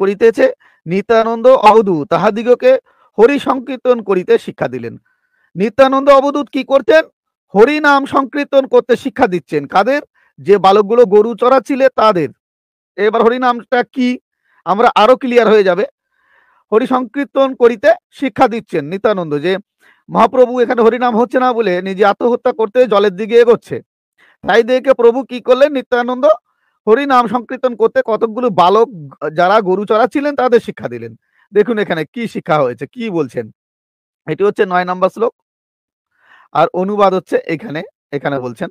করিতেছে, নিত্যানন্দ অবধূত তাহাদিগকে হরি সংকীর্তন করিতে শিক্ষা দিলেন। নিত্যানন্দ অবধূত কি করতেন? হরি নাম সংকীর্তন করতে শিক্ষা দিচ্ছেন। কাদের? যে বালকগুলো গরু চড়াচ্ছিলে তাদের। এবার হরি নামটা কি আমরা আরো ক্লিয়ার হয়ে যাবে। হরি সংকীর্তন করিতে শিক্ষা দিচ্ছেন নিত্যানন্দ, যে মহাপ্রভু এখানে হরিনাম হচ্ছে না বলে নিজে আত্মহত্যা করতে জলের দিকে এগোচ্ছে। তাই দেখে প্রভু কি করলেন? নিত্যানন্দ হরি নাম সংকীর্তন করতে কতকগুলো বালক যারা গরু চড়াচ্ছিলেন তাদের শিক্ষা দিলেন। দেখুন এখানে কি শিক্ষা হয়েছে, কি বলছেন। এটি হচ্ছে 9 নম্বর শ্লোক, আর অনুবাদ হচ্ছে এখানে এখানে বলছেন,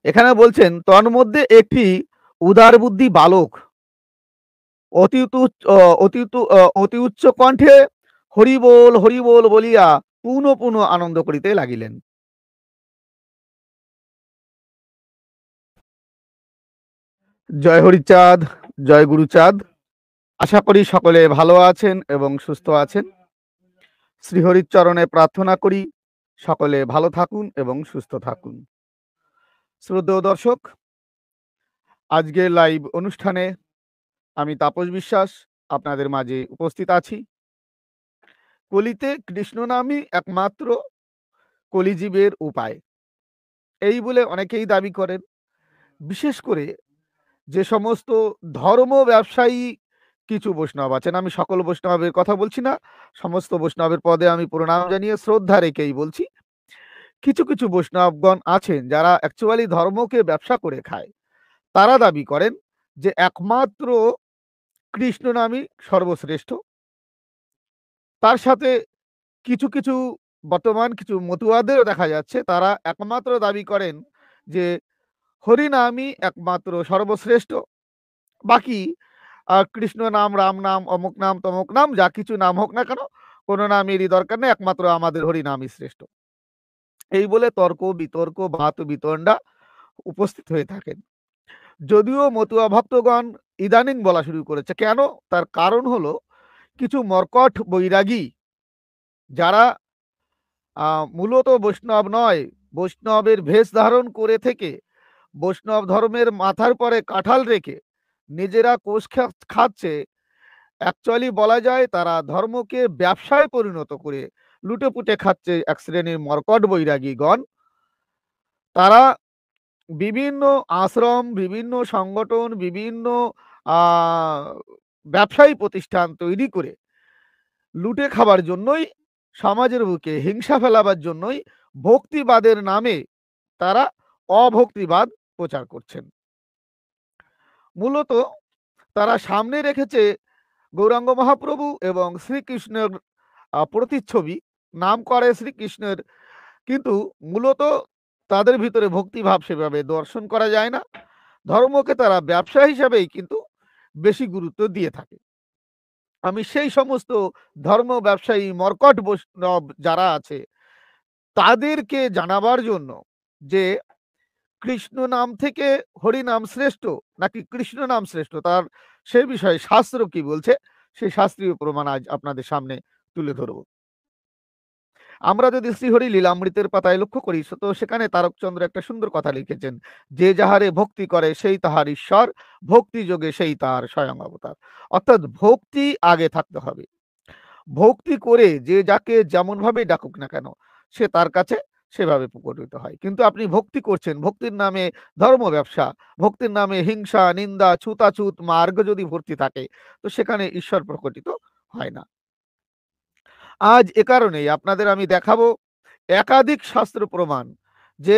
এখানে বলছেন তন্মধ্যে একটি উদার বুদ্ধি বালক অতি উচ্চ কণ্ঠে হরিবোল হরিবোল বলিয়া পুনঃ পুনঃ আনন্দ করিতে লাগিলেন। জয় হরিচাঁদ, জয় গুরুচাঁদ। আশা করি সকলে ভালো আছেন এবং সুস্থ আছেন। শ্রীহরির চরণে প্রার্থনা করি সকলে ভালো থাকুন এবং সুস্থ থাকুন। শ্রদ্ধেয় দর্শক, আজকে লাইভ অনুষ্ঠানে আমি তাপস বিশ্বাস আপনাদের মাঝে উপস্থিত আছি। কলিতে কৃষ্ণ নামই একমাত্র কলিজীবের উপায়, এই বলে অনেকেই দাবি করেন। বিশেষ করে যে সমস্ত ধর্ম ব্যবসায়ী কিছু বৈষ্ণব আছেন, আমি সকল বৈষ্ণবের কথা বলছি না, সমস্ত বৈষ্ণবের পদে আমি প্রণাম জানিয়ে শ্রদ্ধা রেখেই বলছি। কিছু কিছু বৈষ্ণবগণ আছেন যারা অ্যাকচুয়ালি ধর্মকে ব্যবসা করে খায়। তারা দাবি করেন যে একমাত্র কৃষ্ণ নামই সর্বশ্রেষ্ঠ। তার সাথে কিছু কিছু বর্তমান কিছু মতুয়াদেরও দেখা যাচ্ছে, তারা একমাত্র দাবি করেন যে হরিনামই একমাত্র সর্বশ্রেষ্ঠ। বাকি কৃষ্ণ নাম, রাম নাম, অমুক নাম, তমুক নাম, যা কিছু নাম হোক না কেন, কোনো নামেরই দরকার নেই, একমাত্র আমাদের হরিনামই শ্রেষ্ঠ। এই বলে তর্ক বিতর্ক বাত বিতণ্ডা উপস্থিত হয়ে থাকেন। যদিও মতুয়া ভক্তগণ ইদানিং বলা শুরু করেছে। কেন? তার কারণ হলো কিছু মর্কট বৈরাগী যারা মূলত বৈষ্ণব নয়, বৈষ্ণবের ভেষ ধারণ করে থেকে বৈষ্ণব ধর্মের মাথার পরে কাঁঠাল রেখে নিজেরা কোষ খাচ্ছে। অ্যাকচুয়ালি বলা যায় তারা ধর্মকে ব্যবসায় পরিণত করে লুটে পুটে খাচ্ছে এক শ্রেণীর মর্কট বৈরাগীগণ। তারা বিভিন্ন আশ্রম, বিভিন্ন সংগঠন, বিভিন্ন ব্যবসায়ী প্রতিষ্ঠান তৈরি করে লুটে খাবার জন্যই, সমাজের বুকে হিংসা ফেলাবার জন্যই ভক্তিবাদের নামে তারা অভক্তিবাদ প্রচার করছেন। মূলত তারা সামনে রেখেছে গৌরাঙ্গ মহাপ্রভু এবং শ্রীকৃষ্ণের প্রতিচ্ছবি, নাম করে শ্রীকৃষ্ণের, কিন্তু মূলত তাদের ভিতরে ভক্তিভাব সেভাবে দর্শন করা যায় না। ধর্মকে তারা ব্যবসা হিসাবেই কিন্তু বেশি গুরুত্ব দিয়ে থাকে। আমি সেই সমস্ত ধর্ম ব্যবসায়ী মর্কট বৈষ্ণব যারা আছে তাদেরকে জানাবার জন্য যে কৃষ্ণ নাম থেকে হরি নাম শ্রেষ্ঠ নাকি কৃষ্ণ নাম শ্রেষ্ঠ, তার সে বিষয়ে শাস্ত্র কি বলছে সেই শাস্ত্রীয় প্রমাণ আজ আপনাদের সামনে তুলে ধরব। আমরা যদি শ্রীহরি লীলামৃতের পাতায় লক্ষ্য করি তো সেখানে তারকচন্দ্র একটা সুন্দর কথা লিখেছেন, যে যাহারে ভক্তি করে সেই তাহার ঈশ্বর, ভক্তি যোগে সেই তাহার স্বয়ং অবতার। অর্থাৎ ভক্তি আগে থাকতে হবে। ভক্তি করে যে যাকে যেমন ভাবে ডাকুক না কেন সে তার কাছে সেভাবে প্রকটিত হয়। কিন্তু আপনি ভক্তি করছেন, ভক্তির নামে ধর্ম ব্যবসা, ভক্তির নামে হিংসা, নিন্দা, ছুতাছুত মার্গ যদি ভর্তি থাকে তো সেখানে ঈশ্বর প্রকটিত হয় না। আজ এ কারণেই আপনাদের আমি দেখাবো একাধিক শাস্ত্র প্রমাণ যে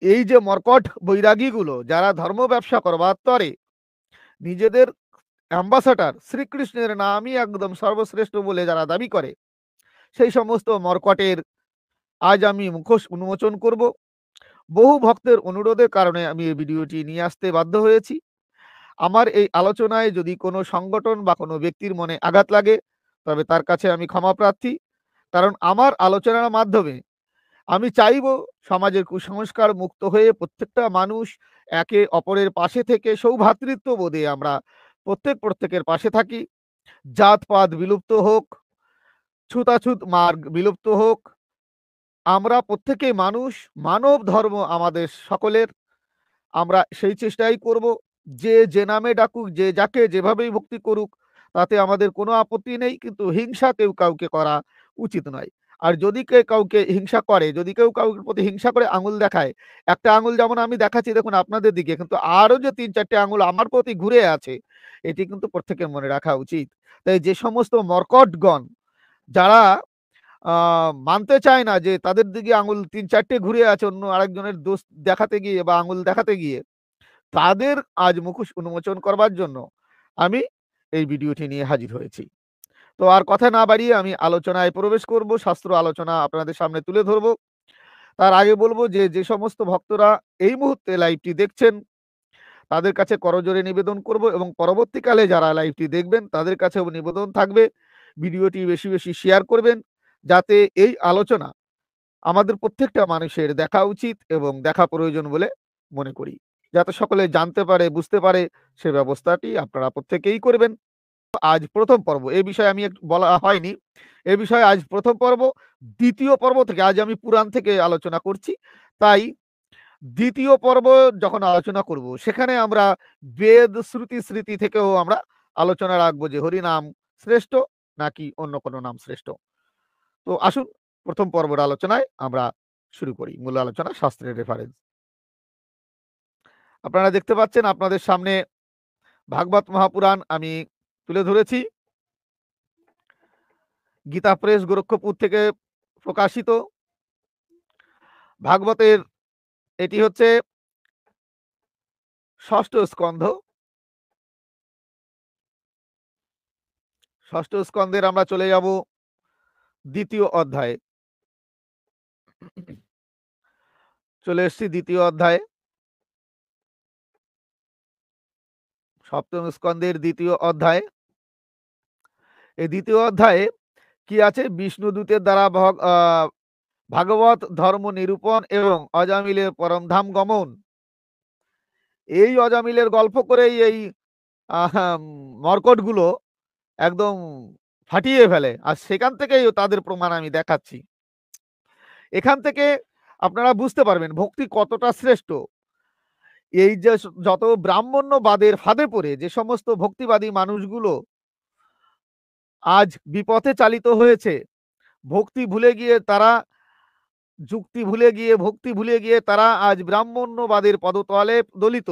এই যে মর্কট বৈরাগীগুলো যারা ধর্ম ব্যবসা করবার তরে নিজেদের অ্যাম্বাসাডার শ্রীকৃষ্ণের নামই একদম সর্বশ্রেষ্ঠ বলে যারা দাবি করে, সেই সমস্ত মর্কটের আজ আমি মুখোশ উন্মোচন করব। বহু ভক্তের অনুরোধের কারণে আমি এই ভিডিওটি নিয়ে আসতে বাধ্য হয়েছি। আমার এই আলোচনায় যদি কোনো সংগঠন বা কোনো ব্যক্তির মনে আঘাত লাগে তবে তার কাছে আমি ক্ষমা প্রার্থী। কারণ আমার আলোচনার মাধ্যমে আমি চাইব সমাজের কুসংস্কার মুক্ত হয়ে প্রত্যেকটা মানুষ একে অপরের পাশে থেকে সৌভ্রাতৃত্ব বোধে আমরা প্রত্যেকের পাশে থাকি। জাতপাত বিলুপ্ত হোক, ছুতাছুত মার্গ বিলুপ্ত হোক, আমরা প্রত্যেকেই মানুষ, মানব ধর্ম আমাদের সকলের। আমরা সেই চেষ্টাই করব, যে নামে ডাকুক, যে যাকে যেভাবেই ভক্তি করুক, তাতে আমাদের কোনো আপত্তি নেই। কিন্তু হিংসা কেউ কাউকে করা উচিত নয়। আর যদি কেউ কাউকে হিংসা করে, যদি কেউ কাউর প্রতি হিংসা করে আঙুল দেখায়, একটা আঙুল যেমন আমি দেখাচ্ছি দেখুন আপনাদের দিকে, কিন্তু আরো যে ৩-৪টে আঙুল আমার প্রতি ঘুরে আছে, এটি কিন্তু প্রত্যেকের মনে রাখা উচিত। তাই যে সমস্ত মর্কটগণ, যারা মানতে চায় না যে তাদের দিকে আঙুল ৩-৪টে ঘুরে আছে অন্য আরেকজনের দোষ দেখাতে গিয়ে বা আঙুল দেখাতে গিয়ে, তাদের আজ মুখোশ উন্মোচন করবার জন্য আমি এই ভিডিওটি নিয়ে হাজির হয়েছি। তো আর কথা না বাড়িয়ে আমি আলোচনায় প্রবেশ করব, শাস্ত্র আলোচনা আপনাদের সামনে তুলে ধরব। তার আগে বলবো যে সমস্ত ভক্তরা এই মুহূর্তে লাইভটি দেখছেন, তাদের কাছে করজোড়ে নিবেদন করব, এবং পরবর্তীকালে যারা লাইভটি দেখবেন তাদের কাছেও নিবেদন থাকবে, ভিডিওটি বেশি বেশি শেয়ার করবেন, যাতে এই আলোচনা আমাদের প্রত্যেকটা মানুষের দেখা উচিত এবং দেখা প্রয়োজন বলে মনে করি। যাতে সকলে জানতে পারে, বুঝতে পারে, সে ব্যবস্থাটি আপনারা প্রত্যেকেই করবেন। আজ প্রথম পর্ব, এ বিষয়ে আমি বলা হয়নি। এ বিষয়ে আজ প্রথম পর্ব। দ্বিতীয় পর্ব থেকে আজ আমি পুরাণ থেকে আলোচনা করছি। তাই দ্বিতীয় পর্ব যখন আলোচনা করব, সেখানে আমরা বেদ, শ্রুতি, স্মৃতি থেকেও আমরা আলোচনা রাখবো যে হরিনাম শ্রেষ্ঠ নাকি অন্য কোনো নাম শ্রেষ্ঠ। তো আসুন প্রথম পর্বের আলোচনায় আমরা শুরু করি। মূল আলোচনা শাস্ত্রের রেফারেন্স। আপনারা দেখতে পাচ্ছেন আপনাদের সামনে ভাগবত মহাপুরাণ আমি তুলে ধরেছি। গীতা প্রেস গোরক্ষপুর থেকে প্রকাশিত ভাগবতের এটি হচ্ছে ষষ্ঠ স্কন্ধ। ষষ্ঠ স্কন্ধের আমরা চলে যাব দ্বিতীয় অধ্যায়ে। চলে এসছি দ্বিতীয় অধ্যায়ে, সপ্তম স্কন্ধের দ্বিতীয় অধ্যায়ে। এই দ্বিতীয় অধ্যায়ে কি আছে? বিষ্ণুদূতের দ্বারা ভাগবত ধর্ম নিরূপণ এবং অজামিলের পরমধাম গমন। এই অজামিলের গল্প করেই এই মর্কটগুলো একদম ফাটিয়ে ফেলে, আর সেখান থেকেই তাদের প্রমাণ আমি দেখাচ্ছি। এখান থেকে আপনারা বুঝতে পারবেন ভক্তি কতটা শ্রেষ্ঠ। এই যে যত ব্রাহ্মণ্যবাদের ফাঁদে পড়ে যে সমস্ত ভক্তিবাদী মানুষগুলো আজ বিপথে চালিত হয়েছে, ভক্তি ভুলে গিয়ে তারা, যুক্তি ভুলে গিয়ে, ভক্তি ভুলে গিয়ে তারা আজ ব্রাহ্মণ্যবাদের পদতলে দলিত,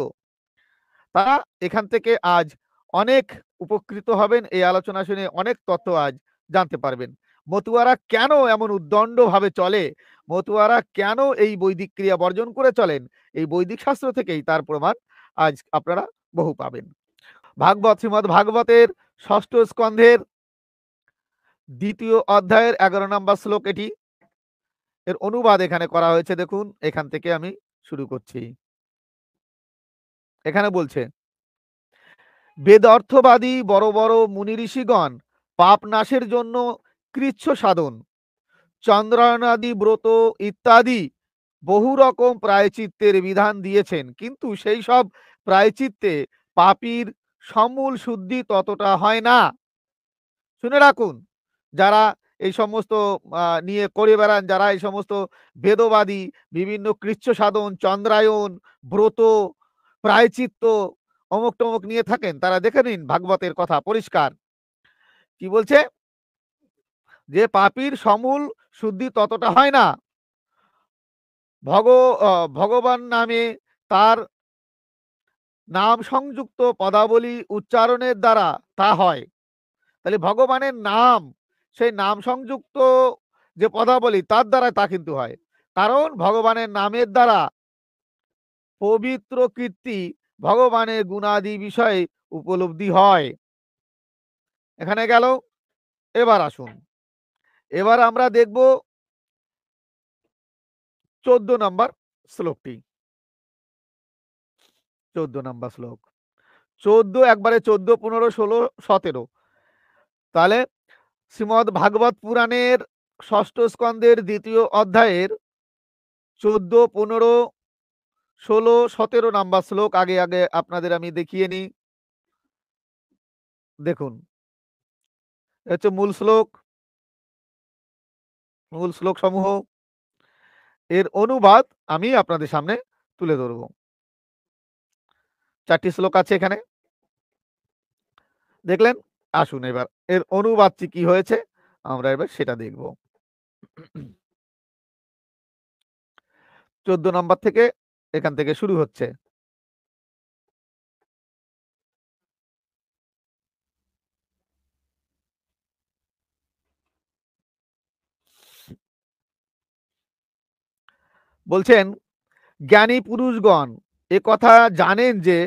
তারা এখান থেকে আজ অনেক উপকৃত হবেন। এই আলোচনা শুনে অনেক তথ্য আজ জানতে পারবেন। মতুয়ারা কেন এমন উদ্দণ্ড ভাবে চলে, মতুয়ারা কেন এই বৈদিক ক্রিয়া বর্জন করে চলেন, এই বৈদিক শাস্ত্র থেকেই তার প্রমাণ আজ আপনারা বহু পাবেন। ভাগবত, শ্রীমদ ভাগবতের ষষ্ঠ স্কন্ধের দ্বিতীয় অধ্যায়ের 11 নম্বর শ্লোক এটি। এর অনুবাদ এখানে করা হয়েছে, দেখুন এখান থেকে আমি শুরু করছি। এখানে বলছে, বেদ অর্থবাদী বড় বড় মুনি ঋষিগণ পাপ নাশের জন্য কৃচ্ছ সাধন, চন্দ্রায়নাদি ব্রত ইত্যাদি বহু রকম প্রায়চিত্তের বিধান দিয়েছেন, কিন্তু সেই সব প্রায়চিত্তে পাপীর সমূল শুদ্ধি ততটা হয় না। শুনে রাখুন, যারা এই সমস্ত নিয়ে করে বেড়ান, যারা এই সমস্ত বেদবাদী বিভিন্ন কৃচ্ছ সাধন, চন্দ্রায়ন, ব্রত, প্রায়চিত্ত, অমুক টমুক নিয়ে থাকেন, তারা দেখে নিন ভাগবতের কথা পরিষ্কার কি বলছে, যে পাপীর সমূল শুদ্ধি ততটা হয় না। ভগবান নামে তার নাম সংযুক্ত পদাবলী উচ্চারণের দ্বারা তা হয়। তাহলে ভগবানের নাম, সেই নাম সংযুক্ত যে পদাবলী তার দ্বারা তা কিন্তু হয়, কারণ ভগবানের নামের দ্বারা পবিত্র কীর্তি, ভগবানের গুণাদি বিষয়ে উপলব্ধি হয়। এখানে গেল। এবার আসুন, এবার আমরা দেখব 14 নম্বর শ্লোকটি। 14 নম্বর শ্লোক, 14 একবারে 14, 15, 16, 17। তাহলে শ্রীমদ ভাগবত পুরাণের ষষ্ঠ স্কন্ধের দ্বিতীয় অধ্যায়ের 14, 15, 16, 17 নাম্বার শ্লোক আগে আগে আপনাদের আমি দেখিয়ে নিই। দেখুন, হচ্ছে মূল শ্লোক সমূহ। এর অনুবাদ আমি আপনাদের সামনে তুলে ধরব। 4টি শ্লোক আছে এখানে। দেখলেন? আসুন এবার এর অনুবাদটি কি হয়েছে আমরা এবার সেটা দেখব। 14 নম্বর থেকে এখান থেকে শুরু হচ্ছে। বলছেন, জ্ঞানী পুরুষগণ একথা জানেন যে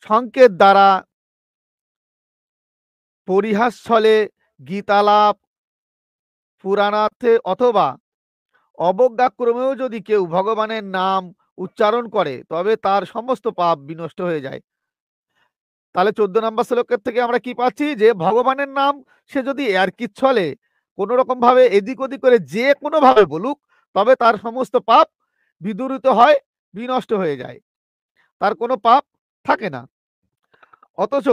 সংকেত দ্বারা পরিহাসছলে গীতালাপ পুরাণার্থে অথবা অবজ্ঞাক্রমেও যদি কেউ ভগবানের নাম উচ্চারণ করে তবে তার সমস্ত পাপ বিনষ্ট হয়ে যায়। তাহলে 14 নম্বর শ্লোকের থেকে আমরা কি পাচ্ছি যে ভগবানের নাম সে যদি ইয়ার্কির ছলে কোনো রকম ভাবে এদিক ওদিক করে যে কোনো ভাবে বলুক তবে তার সমস্ত পাপ বিদূরিত হয়, বিনষ্ট হয়ে যায়, তার কোনো পাপ থাকে না। অথচ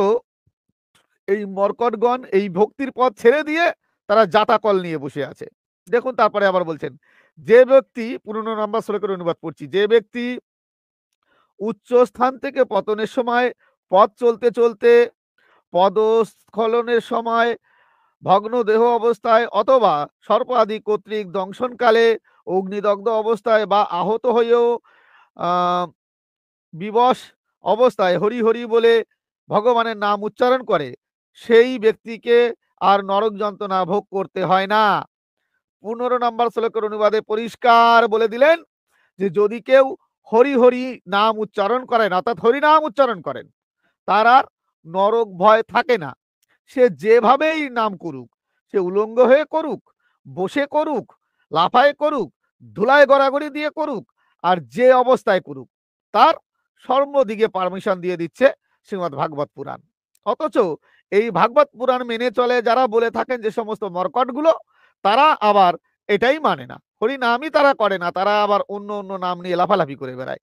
এই মর্কটগণ এই ভক্তির পথ ছেড়ে দিয়ে তারা জাটাকল নিয়ে বসে আছে। দেখুন তারপরে আবার বলছেন, যে ব্যক্তি 15 নম্বর শ্লোকের অনুবাদ পড়ছি, যে ব্যক্তি উচ্চ স্থান থেকে পতনের সময় পথ চলতে চলতে পদস্খলনের সময় ভগ্ন দেহ অবস্থায় অথবা সর্প আদি কর্তৃক দংশনকালে অগ্নিদগ্ধ অবস্থায় বা আহত হয়েও আহ বিবশ অবস্থায় হরি হরি বলে ভগবানের নাম উচ্চারণ করে সেই ব্যক্তিকে আর নরক যন্ত্রণা ভোগ করতে হয় না। 15 নম্বর শ্লোকের অনুবাদে পরিষ্কার বলে দিলেন যে যদি কেউ হরি হরি নাম উচ্চারণ করেন অর্থাৎ হরি নাম উচ্চারণ করেন তার আর নরক ভয় থাকে না। সে যেভাবেই নাম করুক, সে উলঙ্গ হয়ে করুক, বসে করুক, লাফায় করুক, ধুলায় গড়াগড়ি দিয়ে করুক, আর যে অবস্থায় করুক, তার সর্বদিকে পারমিশন দিয়ে দিচ্ছে শ্রীমৎ ভাগবত পুরাণ। অথচ এই ভাগবত পুরাণ মেনে চলে যারা বলে থাকেন যে সমস্ত মর্কটগুলো, তারা আবার এটাই মানে না, হরি নামই তারা করে না, তারা আবার অন্য অন্য নাম নিয়ে লাফালাফি করে বেড়ায়।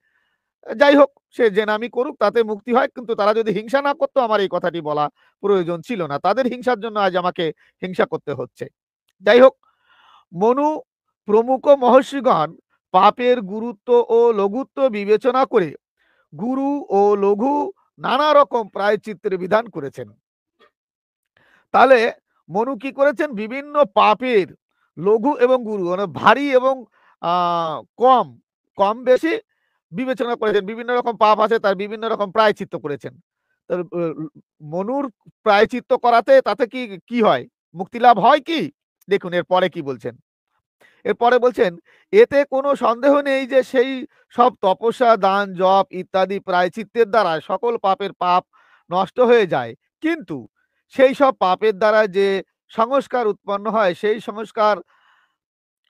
যাই হোক, সে যে নামই করুক তাতে মুক্তি হয়, কিন্তু তারা যদি হিংসা না করতো আমার এই কথাটি বলা প্রয়োজন ছিল না। তাদের হিংসার জন্য আজ আমাকে হিংসা করতে হচ্ছে। যাই হোক, মনু প্রমুখ মহর্ষিগণ পাপের গুরুত্ব ও লঘুত্ব বিবেচনা করে গুরু ও লঘু নানা রকম প্রায়শ্চিত্তের বিধান করেছেন। তাহলে মনু কি করেছেন, বিভিন্ন পাপের লঘু এবং গুরু মানে ভারী এবং কম কম বেশি বিবেচনা করেছেন। বিভিন্ন রকম পাপ আছে তার বিভিন্ন রকম প্রায়শ্চিত্ত করেছেন। মনুর প্রায়শ্চিত্ত করাতে তাতে কি কি হয়, মুক্তি লাভ হয় কি? দেখুন এরপরে কি বলছেন। এরপরে বলছেন, এতে কোনো সন্দেহ নেই যে সেই সব তপস্যা দান জপ ইত্যাদি প্রায়শ্চিত্তের দ্বারা সকল পাপের পাপ নষ্ট হয়ে যায়, কিন্তু সেই সব পাপের দ্বারা যে সংস্কার উৎপন্ন হয় সেই সংস্কার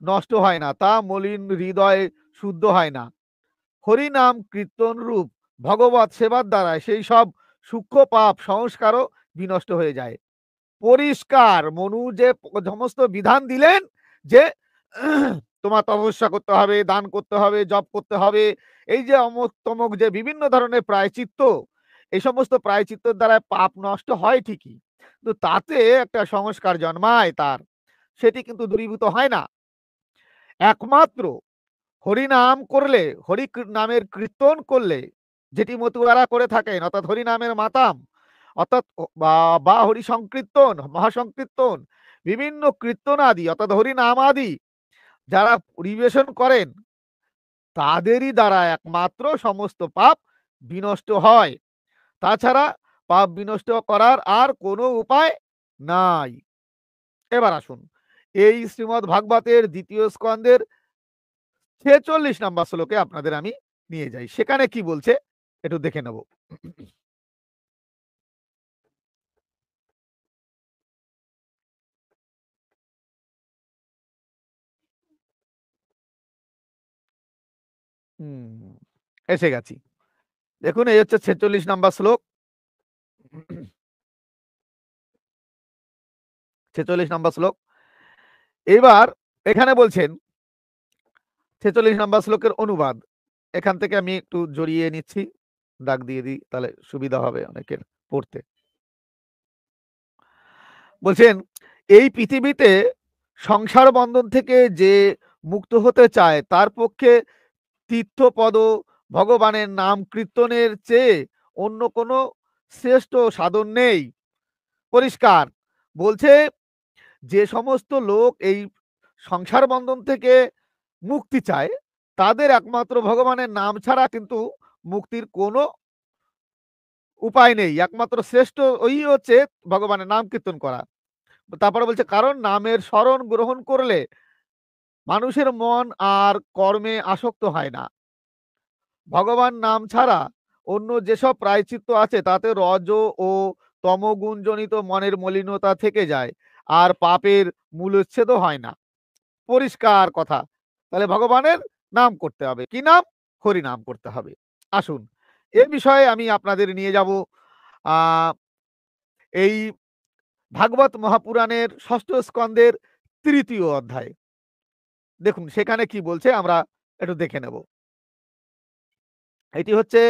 নষ্ট হয় না, তা মলিন হৃদয় শুদ্ধ হয় না। হরিনাম কীর্তন রূপ ভগবত সেবার দ্বারা সেই সব সূক্ষ্ম পাপ সংস্কারও বিনষ্ট হয়ে যায়। পরিষ্কার মনু যে সমস্ত বিধান দিলেন যে তোমার তপস্যা করতে হবে, দান করতে হবে, জপ করতে হবে, এই যে অমুক তমুক যে বিভিন্ন ধরনের প্রায়চিত্ত, এই সমস্ত প্রায়চিত্তের দ্বারা পাপ নষ্ট হয় ঠিকই, কিন্তু তাতে একটা সংস্কার জন্মায় তার, সেটি কিন্তু দূরীভূত হয় না। একমাত্র হরিনাম করলে, হরি নামের কীর্তন করলে, যেটি মতুয়ারা করে থাকেন অর্থাৎ হরিনামের মাতাম অর্থাৎ বা হরি সংকীর্তন মহাসংকীর্তন বিভিন্ন কীর্তন আদি অর্থাৎ হরিনাম আদি যারা পরিবেশন করেন তাদেরই দ্বারা একমাত্র সমস্ত পাপ বিনষ্ট হয়। তাছাড়া পাপ বিনষ্ট করার আর কোনো উপায় নাই। এবার আসুন এই শ্রীমদ্ ভাগবতের দ্বিতীয় স্কন্ধের 46 নম্বর শ্লোকে আপনাদের আমি নিয়ে যাই, সেখানে কি বলছে একটু দেখে নেব। এসে গেছি। দেখুন এই হচ্ছে 46 নাম্বার শ্লোক। 46 নাম্বার শ্লোক। এবার এখানে বলছেন 46 নাম্বার শ্লোকের অনুবাদ। এখান থেকে আমি একটু জড়িয়ে নিচ্ছি, দাগ দিয়ে দিই তাহলে সুবিধা হবে অনেকের পড়তে। বলছেন, এই পৃথিবীতে সংসার বন্ধন থেকে যে মুক্ত হতে চায় তার পক্ষে তীর্থপদ ভগবানের নাম কীর্তনের চেয়ে অন্য কোনো শ্রেষ্ঠ সাধন নেই। পরিষ্কার বলছে, যে সমস্ত লোক এই সংসার বন্ধন থেকে মুক্তি চায় তাদের একমাত্র ভগবানের নাম ছাড়া কিন্তু মুক্তির কোনো উপায় নেই। একমাত্র শ্রেষ্ঠ ওই হচ্ছে ভগবানের নাম কীর্তন করা। তারপরে বলছে, কারণ নামের শরণ গ্রহণ করলে মানুষের মন আর কর্মে আসক্ত হয় না। ভগবান নাম ছাড়া অন্য যেসব প্রায়শ্চিত্ত আছে তাতে রজ ও তমগুণজনিত মনের মলিনতা থেকে যায়, আর পাপের মূলোচ্ছেদও হয় না। পরিষ্কার কথা। তাহলে ভগবানের নাম করতে হবে। কি নাম? হরি নাম করতে হবে। আসুন, এ বিষয়ে আমি আপনাদের নিয়ে যাব আহ এই ভাগবত মহাপুরাণের ষষ্ঠ স্কন্ধের তৃতীয় অধ্যায়। দেখুন সেখানে কি বলছে আমরা একটু দেখে নেব। এটি হচ্ছে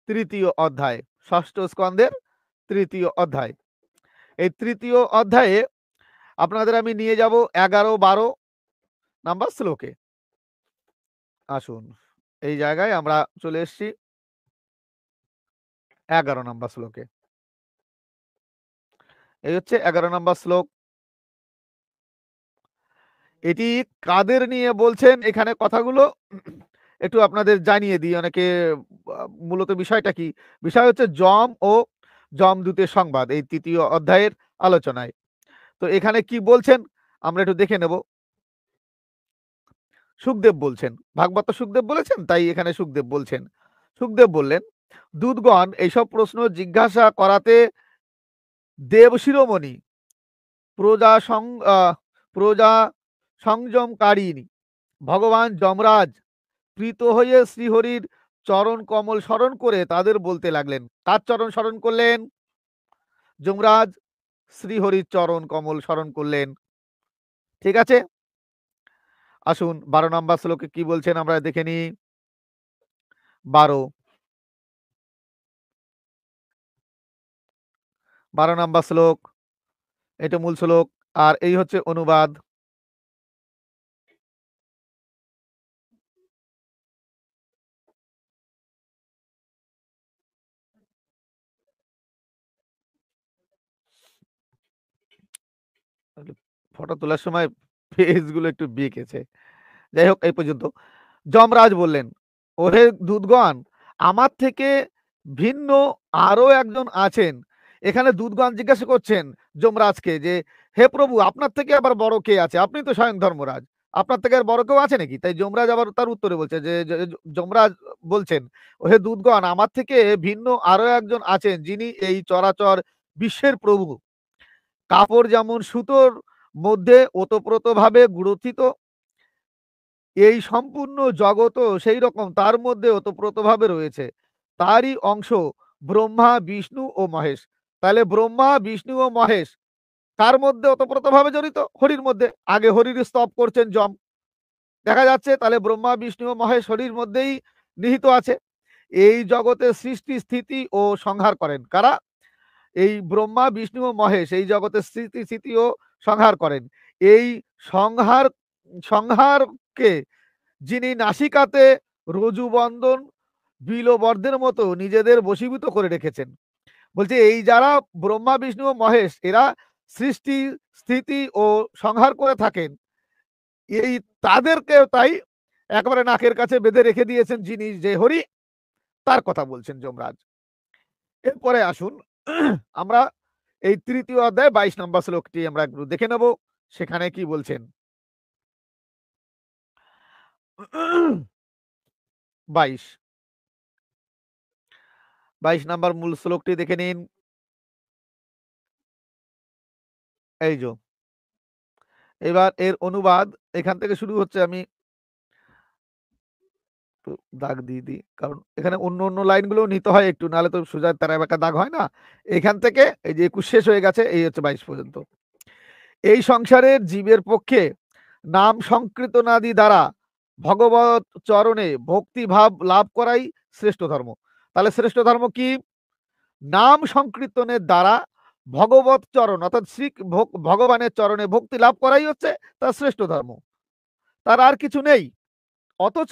তৃতীয় অধ্যায়, ষষ্ঠ স্কন্ধের তৃতীয় অধ্যায়। এই তৃতীয় অধ্যায়ে আপনাদের আমি নিয়ে যাব 11-12 নাম্বার শ্লোকে। আসুন, এই জায়গায় আমরা চলে এসেছি 11 নাম্বার শ্লোকে। এই হচ্ছে 11 নাম্বার শ্লোক। এটি কাদের নিয়ে বলছেন এখানে কথাগুলো একটু আপনাদের জানিয়ে দিই। অনেকে মূলত বিষয়টা কি, বিষয় হচ্ছে যম ও যমদূতের সংবাদ এই তৃতীয় অধ্যায়ের আলোচনায়। তো এখানে কি বলছেন আমরা একটু দেখে নেব। সুখদেব বলছেন, ভাগবত সুখদেব বলেছেন, তাই এখানে সুখদেব বলছেন। সুখদেব বললেন, দূতগণ এইসব প্রশ্ন জিজ্ঞাসা করাতে দেব শিরোমণি প্রজা প্রজা সংযমকারিণী ভগবান যমরাজ প্রীত হয়ে শ্রীহরির চরণ কমল স্মরণ করে তাদের বলতে লাগলেন। কার চরণ স্মরণ করলেন? যমরাজ শ্রীহরির চরণ কমল স্মরণ করলেন। ঠিক আছে, আসুন 12 নম্বর শ্লোকে কি বলছেন আমরা দেখে নিই। 12 নম্বর শ্লোক, এটা মূল শ্লোক আর এই হচ্ছে অনুবাদ। ফটো তোলার সময় পেজগুলো একটু বেঁকেছে। যাই হোক, এই পর্যন্ত। যমরাজ বললেন, ওহে দূতগণ, আমার থেকে ভিন্ন আরো একজন আছেন। এখানে দূতগণ জিজ্ঞাসা করছেন যমরাজকে যে, হে প্রভু, আপনার থেকে আবার বড় কে আছে? আপনি তো স্বয়ং ধর্মরাজ, আপনার থেকে আর বড় কেউ আছে নাকি? তাই যমরাজ আবার তার উত্তরে বলছে যে, যমরাজ বলছেন, ওহে দূতগণ, আমার থেকে ভিন্ন আরো একজন আছেন যিনি এই চরাচর বিশ্বের প্রভু। কাপড় যেমন সুতোর মধ্যে ওতপ্রোত ভাবে গ্রথিত, এই সম্পূর্ণ জগৎও সেই রকম তার মধ্যে ওতপ্রোতভাবে রয়েছে। তারই অংশ ব্রহ্মা, বিষ্ণু ও মহেশ। তাহলে ব্রহ্মা, বিষ্ণু ও মহেশ কার মধ্যে ওতপ্রোতভাবে জড়িত? হরির মধ্যে। আগে হরির স্তব করছেন যম, দেখা যাচ্ছে তাহলে ব্রহ্মা, বিষ্ণু ও মহেশ হরির মধ্যেই নিহিত আছে। এই জগতে সৃষ্টি, স্থিতি ও সংহার করেন কারা? এই ব্রহ্মা, বিষ্ণু ও মহেশ এই জগতে সৃষ্টি, স্থিতি ও সংহার করেন। এই সংহার সংহারকে যিনি নাসিকাতে রজুবন্ধন বিলবর্দের মতো নিজেদের বশীভূত করে রেখেছেন। বলছে এই যারা ব্রহ্মা, বিষ্ণু ও মহেশ এরা সৃষ্টি, স্থিতি ও সংহার করে থাকেন, এই তাদেরকে তাই একেবারে নাকের কাছে বেঁধে রেখে দিয়েছেন যিনি, যে হরি, তার কথা বলছেন যমরাজ। এরপরে আসুন আমরা এই তৃতীয় অধ্যায় 22 নম্বর শ্লোকটি আমরা একটু দেখে নেব। সেখানে কি বলছেন? 22 নম্বর মূল শ্লোকটি দেখে নিন। এই যে এবার এর অনুবাদ এখান থেকে শুরু হচ্ছে। আমি একটু দাগ দিয়ে দিই, কারণ এখানে অন্য অন্য লাইনগুলো নিতে হয় একটু, নাহলে তো সোজা তারা একটা দাগ হয় না। এখান থেকে এই যে 21 শেষ হয়ে গেছে, এই হচ্ছে 22 পর্যন্ত। এই সংসারের জীবের পক্ষে নাম সংকীর্তনাদি দ্বারা ভগবত চরণে ভক্তি ভাব লাভ করাই শ্রেষ্ঠ ধর্ম। তাহলে শ্রেষ্ঠ ধর্ম কি? নাম সংকীর্তনের দ্বারা ভগবত চরণ অর্থাৎ শ্রী ভগবানের চরণে ভক্তি লাভ করাই হচ্ছে তার শ্রেষ্ঠ ধর্ম। তার আর কিছু নেই। অথচ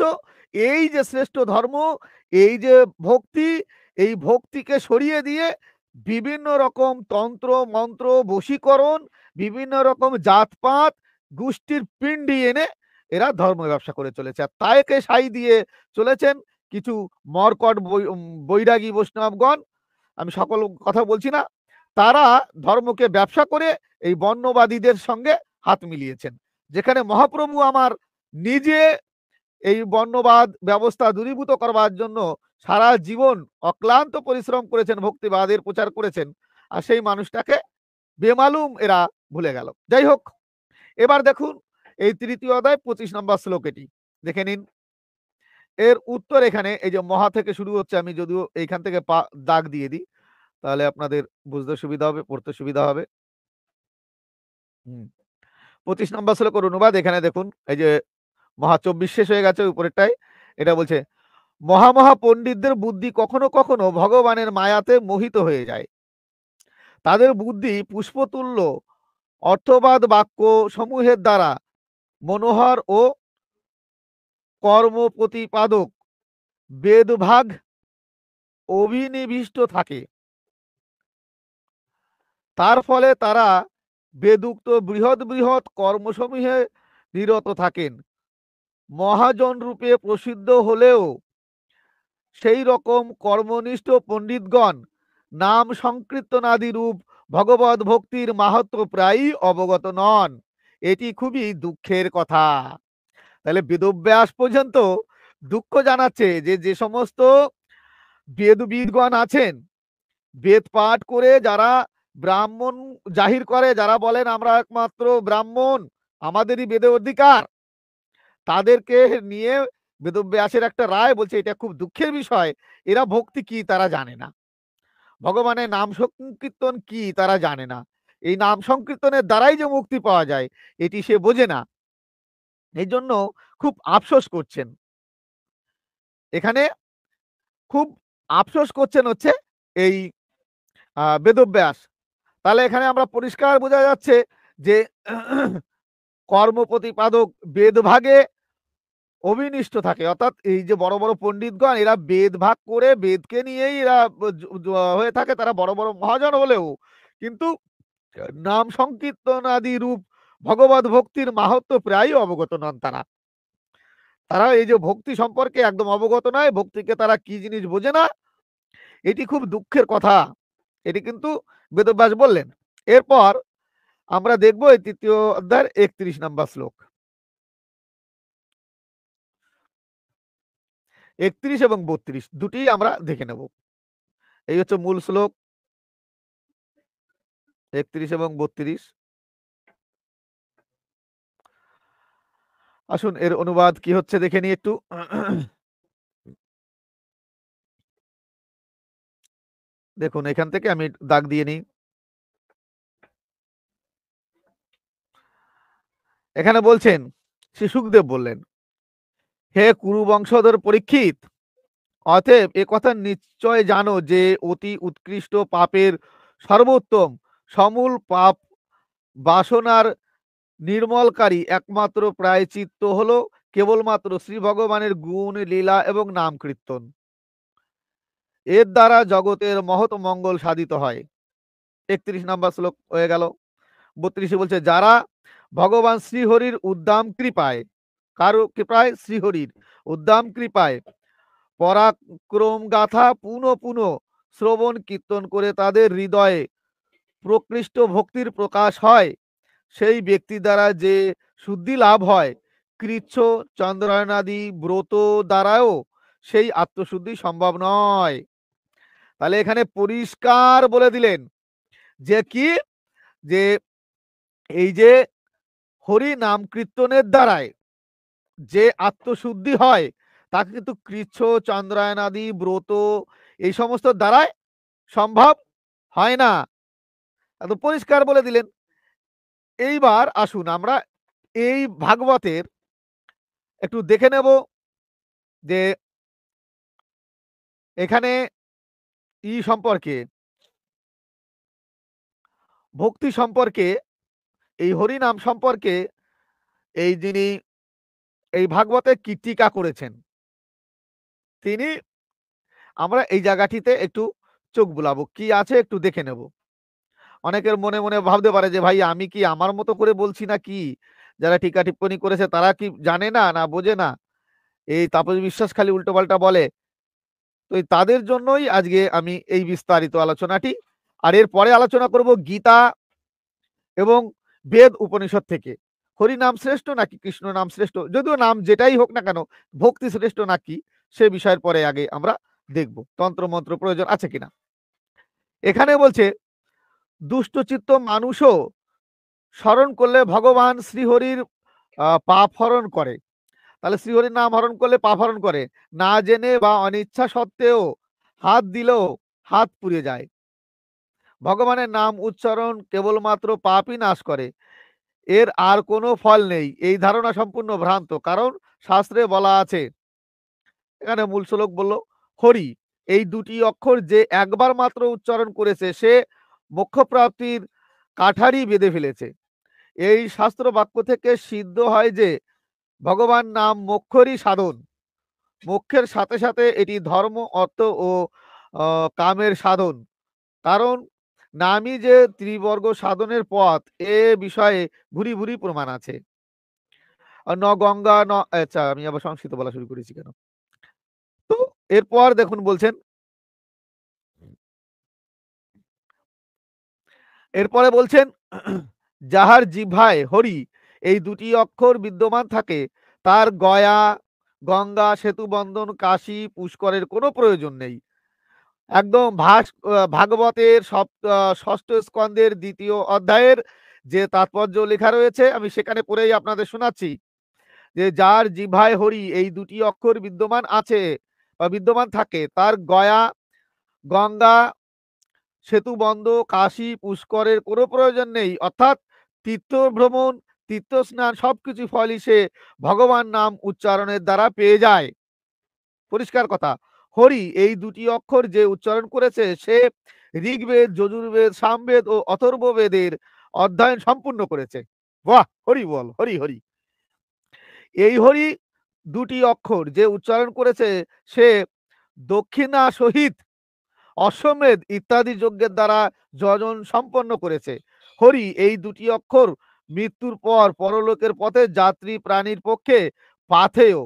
এই যে শ্রেষ্ঠ ধর্ম, এই যে ভক্তি, এই ভক্তিকে সরিয়ে দিয়ে বিভিন্ন রকম তন্ত্র মন্ত্র, বশীকরণ, বিভিন্ন রকম জাতপাত, গোষ্ঠীর পিণ্ডি এনে এরা ধর্ম ব্যবসা করে চলেছে। আর তাকে সাই দিয়ে চলেছেন কিছু মর্কট বৈরাগী বৈষ্ণবগণ। আমি সকল কথা বলছি না। তারা ধর্মকে ব্যবসা করে এই বর্ণবাদীদের সঙ্গে হাত মিলিয়েছেন। যেখানে মহাপ্রভু আমার নিজে এই বর্ণবাদ ব্যবস্থা দূরীভূত করবার জন্য সারা জীবন অক্লান্ত পরিশ্রম করেছেন, ভক্তিবাদের প্রচার করেছেন, আর সেই মানুষটাকে বেমালুম এরা ভুলে গেল। যাই হোক, এবার দেখুন এই তৃতীয় অধ্যায় 25 নম্বর শ্লোক, এটি দেখে নিন। এর উত্তর এখানে এই যে মহা থেকে শুরু হচ্ছে, আমি যদিও এইখান থেকে দাগ দিয়ে দিই তাহলে আপনাদের বুঝতে সুবিধা হবে, পড়তে সুবিধা হবে। 25 নম্বর শ্লোকের অনুবাদ এখানে দেখুন। এই যে মহা 24 শেষ হয়ে গেছে উপরেরটাই, এটা বলছে মহা পণ্ডিতদের বুদ্ধি কখনো কখনো ভগবানের মায়াতে মোহিত হয়ে যায়। তাদের বুদ্ধি পুষ্পতুল্য অর্থবাদ বাক্য সমূহের দ্বারা মনোহর ও কর্ম প্রতিপাদক বেদভাগ অভিনিবিষ্ট থাকে। তার ফলে তারা বেদুক্ত বৃহৎ বৃহৎ কর্মসমূহে নিরত থাকেন। মহাজন রূপে প্রসিদ্ধ হলেও সেই রকম কর্মনিষ্ঠ পণ্ডিতগণ নাম সংকীর্তনাদি রূপ ভগবত ভক্তির মাহাত্ম প্রায়ই অবগত নন। এটি খুবই দুঃখের কথা। তাহলে বেদব্যাস পর্যন্ত দুঃখ জানাচ্ছে যে যে সমস্ত বেদবিদগণ আছেন, বেদ পাঠ করে যারা ব্রাহ্মণ জাহির করে, যারা বলেন আমরা একমাত্র ব্রাহ্মণ, আমাদেরই বেদের অধিকার, তাদেরকে নিয়ে বেদব্যাসের একটা রায় বলছে এটা খুব দুঃখের বিষয়। এরা ভক্তি কি তারা জানে না, ভগবানের নাম সংকীর্তন কি তারা জানে না, এই নাম সংকীর্তনের দ্বারাই যে মুক্তি পাওয়া যায় এটি সে বোঝে না। এই জন্য খুব আফসোস করছেন, এখানে খুব আফসোস করছেন হচ্ছে এই বেদব্যাস। তাহলে এখানে আমরা পরিষ্কার বোঝা যাচ্ছে যে কর্ম প্রতিপাদক বেদভাগে অভিনিষ্ঠ থাকে, অর্থাৎ এই যে বড় বড় পণ্ডিতগণ এরা বেদ ভাগ করে বেদকে নিয়েই এরা হয়ে থাকে, তারা বড় বড় মহাজন হলেও কিন্তু নাম সংকীর্তন আদি রূপ ভগবত ভক্তির মাহাত্ম্য প্রায়ই অবগত নন। তারা তারা এই যে ভক্তি সম্পর্কে একদম অবগত নয়, ভক্তিকে তারা কি জিনিস বোঝে না, এটি খুব দুঃখের কথা। এটি কিন্তু বেদব্যাস বললেন। এরপর আমরা দেখবো এই তৃতীয় অধ্যায়ের 31 নম্বর শ্লোক। 31 এবং 32 দুটি আমরা দেখে নেব। এই হচ্ছে মূল শ্লোক 31 এবং 32। আসুন এর অনুবাদ কি হচ্ছে দেখে নিই একটু। দেখুন এখান থেকে আমি দাগ দিয়ে নিই। এখানে বলছেন, শ্রী সুখদেব বললেন, হে কুরু বংশধর পরীক্ষিত, অতএব এ কথা নিশ্চয় জানো যে অতি উৎকৃষ্ট পাপের সর্বোত্তম সমূল পাপ বাসনার নির্মলকারী একমাত্র প্রায়চিত্ত হলো কেবলমাত্র শ্রী ভগবানের গুণ লীলা এবং নাম কীর্তন। এর দ্বারা জগতের মহৎ মঙ্গল সাধিত হয়। 31 নম্বর শ্লোক হয়ে গেল। 32 বলছে, যারা ভগবান শ্রীহরির উদ্দাম কৃপায়, কারো কৃপায়, শ্রীহরির উদ্দাম কৃপায় পরাক্রম গাথা পুনঃ পুনঃ শ্রবণ কীর্তন করে তাদের হৃদয়ে প্রকৃষ্ট ভক্তির প্রকাশ হয়, সেই ব্যক্তি দ্বারা যে শুদ্ধি লাভ হয়, কৃচ্ছ চন্দ্রায়নাদি ব্রত দ্বারাও সেই আত্মশুদ্ধি সম্ভব নয়। তাহলে এখানে পরিষ্কার বলে দিলেন যে কি, যে এই যে হরি নাম কীর্তনের দ্বারায় যে আত্মশুদ্ধি হয় তাকে কিন্তু কৃচ্ছ চন্দ্রায়নাদি ব্রত এই সমস্ত দ্বারায় সম্ভব হয় না, এত পরিষ্কার বলে দিলেন। এইবার আসুন আমরা এই ভাগবতের একটু দেখে নেব যে এখানে সম্পর্কে, ভক্তি সম্পর্কে, এই হরিনাম সম্পর্কে, এই যিনি এই ভাগবতে কি টিকা করেছেন তিনি, আমরা এই জায়গাটিতে একটু চোখ বুলাবো, কি আছে একটু দেখে নেব। অনেকের মনে মনে ভাবতে পারে যে ভাই আমি কি আমার মতো করে বলছি না কি, যারা টিকা টিপ্পণী করেছে তারা কি জানে না, না বোঝে না, এই তাপস বিশ্বাস খালি উল্টোপাল্টা বলে। তো তাদের জন্যই আজকে আমি এই বিস্তারিত আলোচনাটি, আর এর পরে আলোচনা করব গীতা এবং বেদ উপনিষদ থেকে হরি নাম শ্রেষ্ঠ নাকি কৃষ্ণ নাম শ্রেষ্ঠ, যদিও নাম যেটাই হোক না কেন ভক্তি শ্রেষ্ঠ নাকি সে বিষয়ের পরে আগে আমরা দেখব তন্ত্র মন্ত্র প্রয়োজন আছে কিনা। এখানে বলছে দুষ্টচিত্ত মানুষও স্মরণ করলে ভগবান শ্রীহরির পাপ হরণ করে। তাহলে শ্রীহরির নাম হরণ করলে পাপ হরণ করে, না জেনে বা অনিচ্ছা সত্ত্বেও হাত দিলেও হাত পুড়ে যায়। ভগবানের নাম উচ্চারণ কেবলমাত্র পাপই নাশ করে, এর আর কোনো ফল নেই। এই ধারণা সম্পূর্ণ ভ্রান্ত, কারণ শাস্ত্রে বলা আছে, এখানে মূল শ্লোক বলল, হরি এই দুটি অক্ষর যে একবার মাত্র উচ্চারণ করেছে সে মোক্ষপ্রাপ্তির কাঠারি বেঁধে ফেলেছে। এই শাস্ত্র বাক্য থেকে সিদ্ধ হয় যে ভগবান নাম মোক্ষরই সাধন, মোক্ষের সাথে সাথে এটি ধর্ম অর্থ ও কামের সাধন। কারণ নামই যে ত্রিবর্গ সাধনের পথ, এ বিষয়ে ভুরি ভুরি প্রমাণ আছে। ন গঙ্গা ন, আচ্ছা আমি আবার সংস্কৃত বলা শুরু করেছি কেন। তো এরপর দেখুন বলছেন, এরপরে বলছেন যাহার জিহ্বায় হরি এই দুটি অক্ষর বিদ্যমান থাকে তার গয়া গঙ্গা সেতু বন্ধন কাশী পুষ্করের কোনো প্রয়োজন নেই। একদম ভাগবতের ষষ্ঠ স্কন্ধের দ্বিতীয় অধ্যায়ের যে তাৎপর্য লেখা রয়েছে আমি সেখানে পড়েই আপনাদের শোনাচ্ছি, যে যার জিহ্বায় হরি এই দুটি অক্ষর বিদ্যমান আছে বা বিদ্যমান থাকে তার গয়া গঙ্গা সেতু বন্ধ কাশী পুষ্করের কোনো প্রয়োজন নেই। অর্থাৎ তীর্থ ভ্রমণ তীর্থ স্নান সবকিছু ফলই সে ভগবান নাম উচ্চারণের দ্বারা পেয়ে যায়। পরিষ্কার কথা, হরি এই দুটি অক্ষর যে উচ্চারণ করেছে সে ঋগ্বেদ যজুর্বেদ সামবেদ ও অথর্ববেদের অধ্যয়ন সম্পূর্ণ করেছে। বাহ, হরি বল, হরি হরি। এই হরি দুটি অক্ষর যে উচ্চারণ করেছে সে দক্ষিণা সহিত অশ্বমেধ ইত্যাদি যজ্ঞের দ্বারা যজন সম্পন্ন করেছে। হরি এই দুটি অক্ষর মৃত্যুর পর পরলোকের পথে যাত্রী প্রাণীর পক্ষে পাথেয়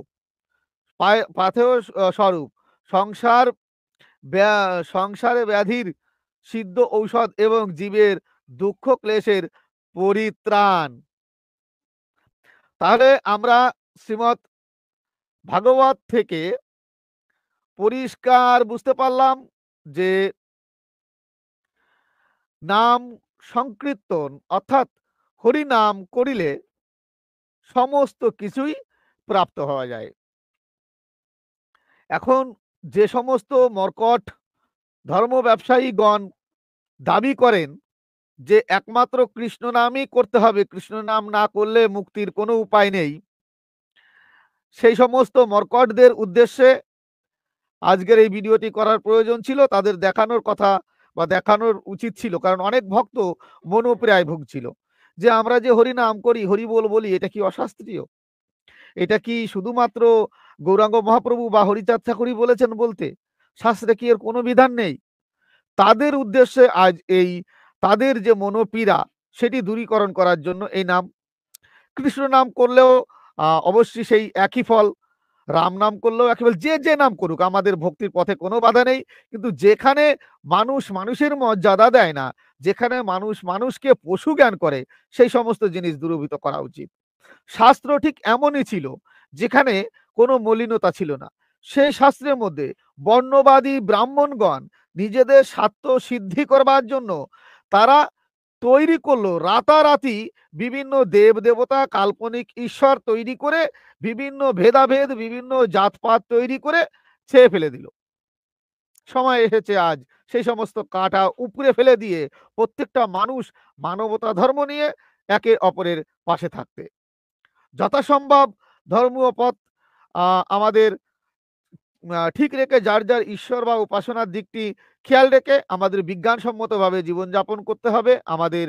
পাথেয় স্বরূপ, সংসার সংসারে ব্যাধির সিদ্ধ ঔষধ এবং জীবের দুঃখ ক্লেশের পরিত্রাণ। তাহলে আমরা শ্রীমৎ ভাগবত থেকে পরিষ্কার বুঝতে পারলাম যে নাম সংকীর্তন অর্থাৎ হরি নাম করিলে সমস্ত কিছুই প্রাপ্ত হওয়া যায়। এখন যে সমস্ত মর্কট ধর্ম ব্যবসায়ীগণ দাবি করেন যে একমাত্র কৃষ্ণ নামই করতে হবে, কৃষ্ণ নাম না করলে মুক্তির কোনো উপায় নেই, সেই সমস্ত মর্কটদের উদ্দেশ্যে আজকের এই ভিডিওটি করার প্রয়োজন ছিল, তাদের দেখানোর কথা বা দেখানোর উচিত ছিল, কারণ অনেক ভক্ত মনোপ্রায় ভুগছিল যে আমরা যে হরি নাম করি হরি বল বলি, এটা কি অশাস্ত্রীয়? এটা কি শুধুমাত্র গৌরাঙ্গ মহাপ্রভু বা হরিচাঁদ ঠাকুরই বলেছেন বলতে? শাস্ত্রে কি এর কোনো বিধান নেই? তাদের উদ্দেশ্যে আজ এই তাদের যে মনোপীড়া সেটি দূরীকরণ করার জন্য এই নাম, কৃষ্ণ নাম করলেও অবশ্যই সেই একই ফল, রাম নাম করলেও একই ফল, যে যে নাম করুক আমাদের ভক্তির পথে কোনো বাধা নেই। কিন্তু যেখানে মানুষ মানুষের মর্যাদা দেয় না, যেখানে মানুষ মানুষকে পশু জ্ঞান করে, সেই সমস্ত জিনিস দূরীভূত করা উচিত। শাস্ত্র ঠিক এমনই ছিল, যেখানে কোনো মলিনতা ছিল না। সেই শাস্ত্রের মধ্যে বর্ণবাদী ব্রাহ্মণগণ নিজেদের স্বার্থ সিদ্ধি করবার জন্য তারা তৈরি করলো রাতারাতি বিভিন্ন দেব দেবতা কাল্পনিক ঈশ্বর তৈরি করে, বিভিন্ন ভেদাভেদ বিভিন্ন জাতপাত তৈরি করে ছেয়ে ফেলে দিল। সময় এসেছে আজ সেই সমস্ত কাঁটা উপড়ে ফেলে দিয়ে প্রত্যেকটা মানুষ মানবতা ধর্ম নিয়ে একে অপরের পাশে থাকতে, যথাসম্ভব ধর্মীয় পথ আমাদের ঠিক রেখে যার যার ঈশ্বর বা উপাসনার দিকটি খেয়াল রেখে আমাদের বিজ্ঞানসম্মতভাবে জীবনযাপন করতে হবে। আমাদের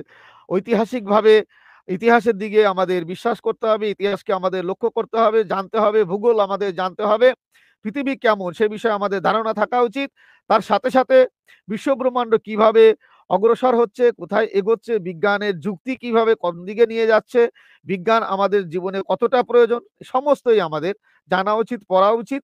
ঐতিহাসিকভাবে ইতিহাসের দিকে আমাদের বিশ্বাস করতে হবে, ইতিহাসকে আমাদের লক্ষ্য করতে হবে, জানতে হবে, ভূগোল আমাদের জানতে হবে, পৃথিবী কেমন সে বিষয়ে আমাদের ধারণা থাকা উচিত। তার সাথে সাথে বিশ্বব্রহ্মাণ্ড কিভাবে অগ্রসর হচ্ছে, কোথায় এগোচ্ছে, বিজ্ঞানের যুক্তি কিভাবে কোন দিকে নিয়ে যাচ্ছে, বিজ্ঞান আমাদের জীবনে কতটা প্রয়োজন, সমস্তই আমাদের জানা উচিত, পড়া উচিত।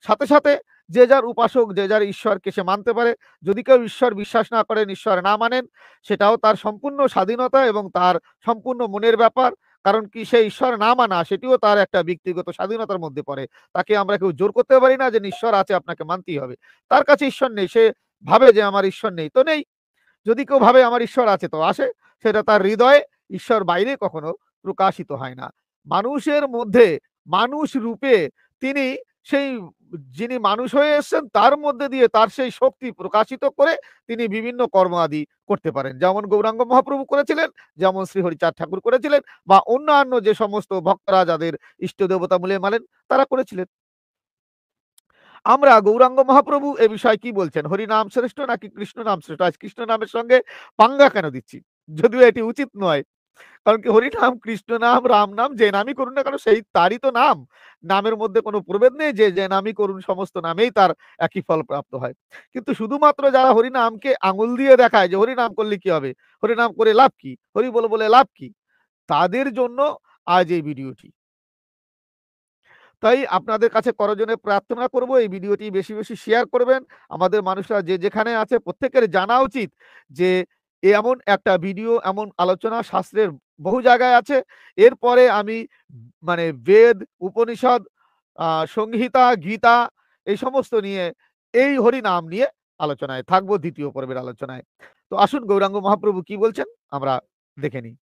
সাথে সাথে যে যার উপাসক যে যার ঈশ্বরকে সে মানতে পারে। যদি কেউ ঈশ্বর বিশ্বাস না করেন, ঈশ্বর না মানেন, সেটাও তার সম্পূর্ণ স্বাধীনতা এবং তার সম্পূর্ণ মনের ব্যাপার। কারণ কি, সে ঈশ্বর না মানা সেটিও তার একটা ব্যক্তিগত স্বাধীনতার মধ্যে পড়ে। তাকে আমরা কেউ জোর করতে পারি না যে ঈশ্বর আছে আপনাকে মানতেই হবে। তার কাছে ঈশ্বর নেই, সে ভাবে যে আমার ঈশ্বর নেই, তো নেই। যদি কেউ ভাবে আমার ঈশ্বর আছে তো আসে, সেটা তার হৃদয়ে, ঈশ্বর বাইরে কখনো প্রকাশিত হয় না। মানুষের মধ্যে মানুষ রূপে তিনি সেই, যিনি মানুষ হয়ে এসছেন তার মধ্যে দিয়ে তার সেই শক্তি প্রকাশিত করে তিনি বিভিন্ন কর্ম আদি করতে পারেন, যেমন গৌরাঙ্গ মহাপ্রভু করেছিলেন, যেমন শ্রী হরিচাঁদ ঠাকুর করেছিলেন, বা অন্যান্য যে সমস্ত ভক্তরা যাদের ইষ্ট দেবতা মূলে মানেন তারা করেছিলেন। আমরা গৌরাঙ্গ মহাপ্রভু এ বিষয়ে কি বলছেন, হরি নাম শ্রেষ্ঠ নাকি কৃষ্ণ নাম শ্রেষ্ঠ? আজ কৃষ্ণ নামের সঙ্গে পাঙ্গা কেন দিচ্ছি? যদিও এটি উচিত নয়। কারণ কি, হরি নাম, কৃষ্ণ নাম, রাম নাম যে নামই করুন না কেন সেই তারই তো নাম। নামের মধ্যে কোনো প্রভেদ নেই যে যে নামই করুন সমস্ত নামেই তার একই ফল প্রাপ্ত হয়। কিন্তু শুধুমাত্র যারা হরি নামকে আঙুল দিয়ে দেখায় যে হরি নাম করলে কি হবে, হরি নাম করে লাভ কি, হরি বলে বলে লাভ কি, তাদের জন্য আজ এই ভিডিওটি। তাই আপনাদের কাছে করজনে প্রার্থনা করব, এই ভিডিওটি বেশি বেশি শেয়ার করবেন। আমাদের মানুষরা যে যেখানে আছে প্রত্যেকের জানা উচিত যে এমন একটা ভিডিও, এমন আলোচনা শাস্ত্রের বহু জায়গায় আছে। এরপরে আমি মানে বেদ, উপনিষদ, সংহিতা, গীতা এই সমস্ত নিয়ে, এই হরি নাম নিয়ে আলোচনায় থাকবো দ্বিতীয় পর্বের আলোচনায়। তো আসুন গৌরাঙ্গ মহাপ্রভু কি বলছেন আমরা দেখে নিই।